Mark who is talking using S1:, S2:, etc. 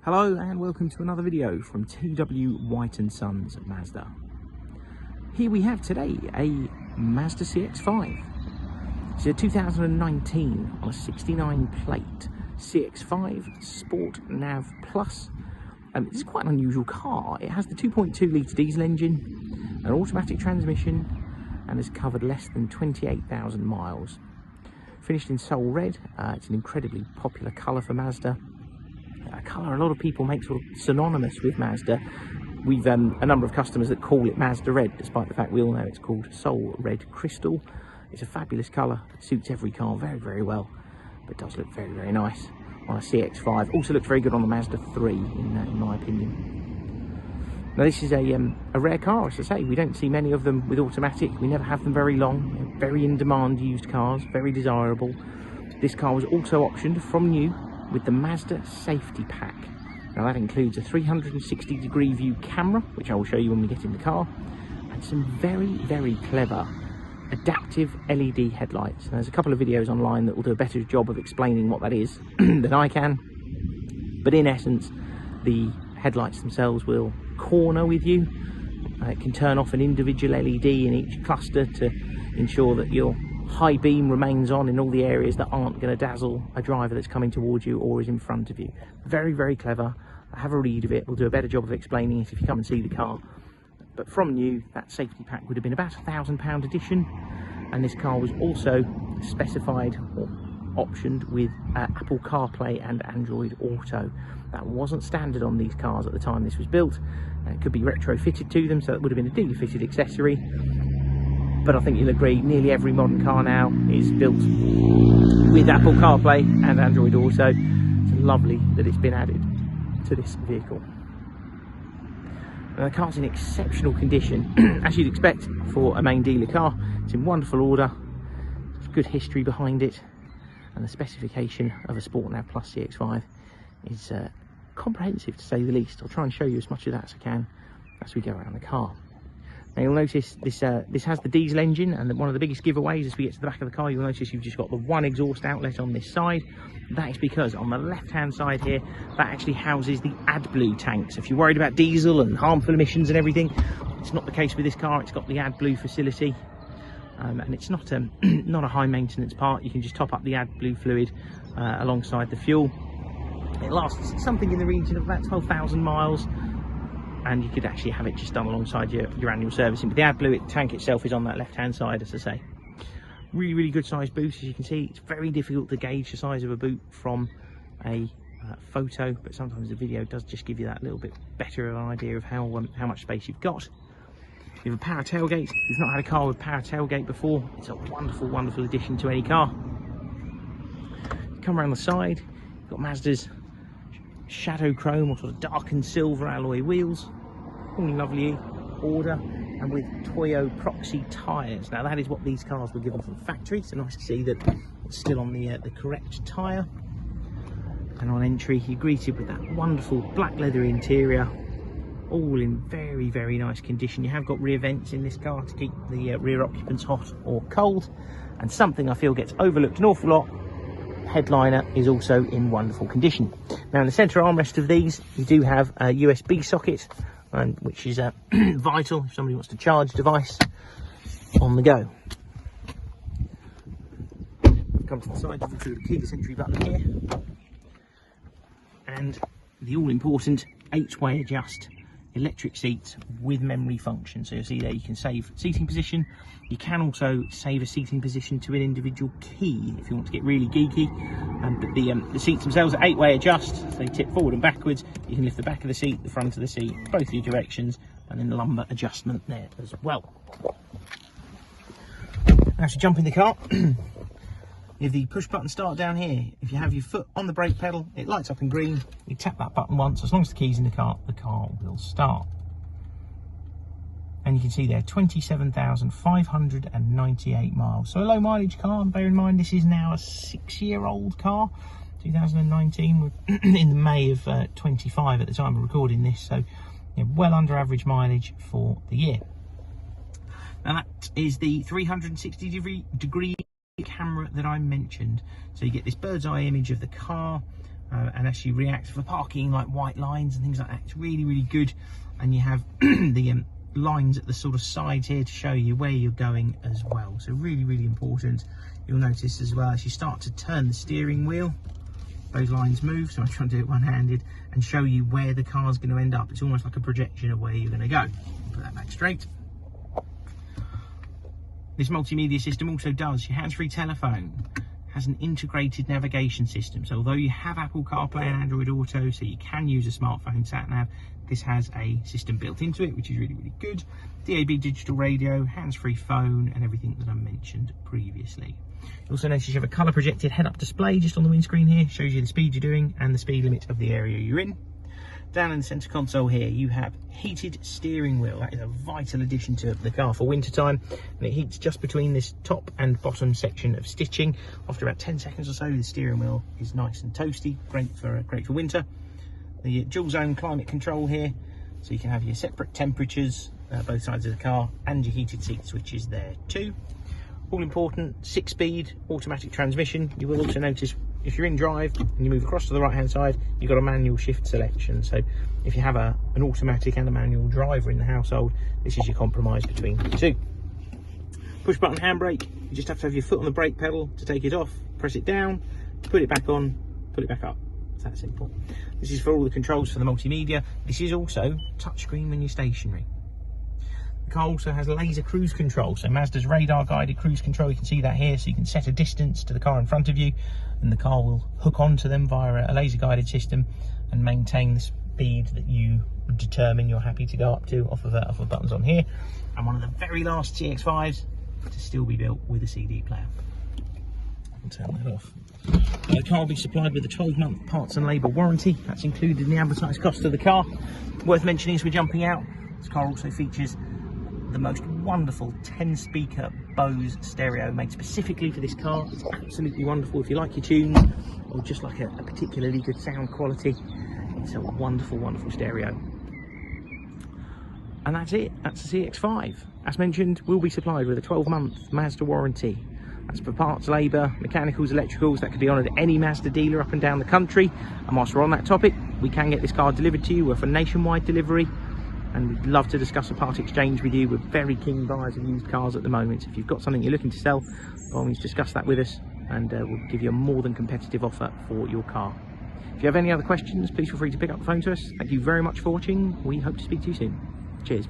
S1: Hello and welcome to another video from TW White & Sons Mazda. Here we have today a Mazda CX-5. It's a 2019 on a 69 plate CX-5 Sport Nav Plus. This is quite an unusual car. It has the 2.2 litre diesel engine, an automatic transmission, and has covered less than 28,000 miles. Finished in Soul Red. It's an incredibly popular colour for Mazda. A colour a lot of people make sort of synonymous with Mazda. We've a number of customers that call it Mazda Red, despite the fact we all know it's called Soul Red Crystal. It's a fabulous colour, it suits every car very, very well, but does look very, very nice on a CX-5. Also looks very good on the Mazda 3, in my opinion. Now this is a rare car, as I say. We don't see many of them with automatic. We never have them very long. They're very in-demand used cars, very desirable. This car was also optioned from new with the Mazda Safety Pack. Now that includes a 360-degree view camera, which I will show you when we get in the car, and some very, very clever adaptive LED headlights. And there's a couple of videos online that will do a better job of explaining what that is than I can. But in essence, the headlights themselves will corner with you. It can turn off an individual LED in each cluster to ensure that your high beam remains on in all the areas that aren't going to dazzle a driver that's coming towards you or is in front of you. Very, very clever. Have a read of it. We'll do a better job of explaining it if you come and see the car. But from new, that safety pack would have been about £1,000 addition, and this car was also specified or optioned with Apple CarPlay and Android Auto. That wasn't standard on these cars at the time this was built. It could be retrofitted to them, so it would have been a dealer fitted accessory. But I think you'll agree, nearly every modern car now is built with Apple CarPlay and Android Auto. It's lovely that it's been added to this vehicle. Now, the car's in exceptional condition, as you'd expect for a main dealer car. It's in wonderful order, there's good history behind it, and the specification of a Sport Nav Plus CX-5 is comprehensive, to say the least. I'll try and show you as much of that as I can as we go around the car. Now you'll notice this has the diesel engine, and one of the biggest giveaways as we get to the back of the car, you'll notice you've just got the one exhaust outlet on this side. That is because on the left hand side here, that actually houses the AdBlue tank. So if you're worried about diesel and harmful emissions and everything, it's not the case with this car. It's got the AdBlue facility, and it's not a high maintenance part. You can just top up the AdBlue fluid alongside the fuel. It lasts something in the region of about 12,000 miles. And you could actually have it just done alongside your annual servicing. But the AdBlue tank itself is on that left hand side, as I say. Really, really good size boot. As you can see, it's very difficult to gauge the size of a boot from a photo, but sometimes the video does just give you that little bit better of an idea of how much space you've got. You have a power tailgate. If you've not had a car with power tailgate before, it's a wonderful, wonderful addition to any car. Come around the side, you've got Mazda's shadow chrome or sort of darkened silver alloy wheels, all in lovely order, and with Toyo Proxy tyres. Now that is what these cars were given from the factory, so nice to see that it's still on the correct tyre. And on entry you're greeted with that wonderful black leather interior, all in very, very nice condition. You have got rear vents in this car to keep the rear occupants hot or cold, and something I feel gets overlooked an awful lot, headliner is also in wonderful condition. Now in the centre armrest of these, you do have a USB socket, which is vital if somebody wants to charge a device on the go. Come to the side, you can see the keyless entry button here, and the all-important 8-way adjust electric seats with memory function. So you'll see there you can save seating position. You can also save a seating position to an individual key if you want to get really geeky. But the seats themselves are 8-way adjust, so they tip forward and backwards. You can lift the back of the seat, the front of the seat, both your directions, and then lumbar adjustment there as well. Now to jump in the car, you have the push button start down here. If you have your foot on the brake pedal, it lights up in green. You tap that button once, as long as the key's in the car will start. And you can see there 27,598 miles. So a low mileage car, and bear in mind this is now a 6-year-old car. 2019, we're in May of 25 at the time of recording this, so well under average mileage for the year. Now that is the 360-degree camera that I mentioned. So you get this bird's eye image of the car and actually reacts for parking, like white lines and things like that. It's really, really good. And you have the lines at the sort of sides here to show you where you're going as well. So really, really important. You'll notice as well, as you start to turn the steering wheel, those lines move. So I'm trying to do it one-handed and show you where the car's going to end up. It's almost like a projection of where you're going to go. Put that back straight. This multimedia system also does your hands-free telephone, has an integrated navigation system. So although you have Apple CarPlay and Android Auto, so you can use a smartphone sat-nav, this has a system built into it, which is really, really good. DAB digital radio, hands-free phone, and everything that I mentioned previously. You also notice you have a colour projected head-up display just on the windscreen here, shows you the speed you're doing and the speed limit of the area you're in. Down in the centre console here, you have heated steering wheel. That is a vital addition to the car for winter time, and it heats just between this top and bottom section of stitching. After about 10 seconds or so, the steering wheel is nice and toasty, great for winter. The dual zone climate control here, so you can have your separate temperatures both sides of the car, and your heated seat switches there too. All important, 6-speed automatic transmission. You will also notice if you're in drive and you move across to the right hand side, you've got a manual shift selection. So if you have an automatic and a manual driver in the household, this is your compromise between the two. Push button handbrake, you just have to have your foot on the brake pedal to take it off, press it down, put it back on, put it back up. It's that simple. This is for all the controls for the multimedia. This is also touchscreen when you're stationary. The car also has laser cruise control, so Mazda's radar guided cruise control. You can see that here, so you can set a distance to the car in front of you, and the car will hook onto them via a laser guided system and maintain the speed that you determine you're happy to go up to off of the buttons on here. And one of the very last CX-5s to still be built with a CD player. I'll turn that off. The car will be supplied with a 12-month parts and labour warranty. That's included in the advertised cost of the car. Worth mentioning as we're jumping out, this car also features the most wonderful 10-speaker BOSE stereo made specifically for this car. It's absolutely wonderful if you like your tunes or just like a particularly good sound quality. It's a wonderful, wonderful stereo. And that's it. That's the CX-5. As mentioned, will be supplied with a 12-month Mazda warranty. That's for parts, labour, mechanicals, electricals. That could be honoured at any Mazda dealer up and down the country. And whilst we're on that topic, we can get this car delivered to you. We're for nationwide delivery, and we'd love to discuss a part exchange with you. We're very keen buyers of used cars at the moment. If you've got something you're looking to sell, by all means discuss that with us, and we'll give you a more than competitive offer for your car. If you have any other questions, please feel free to pick up the phone to us. Thank you very much for watching. We hope to speak to you soon. Cheers.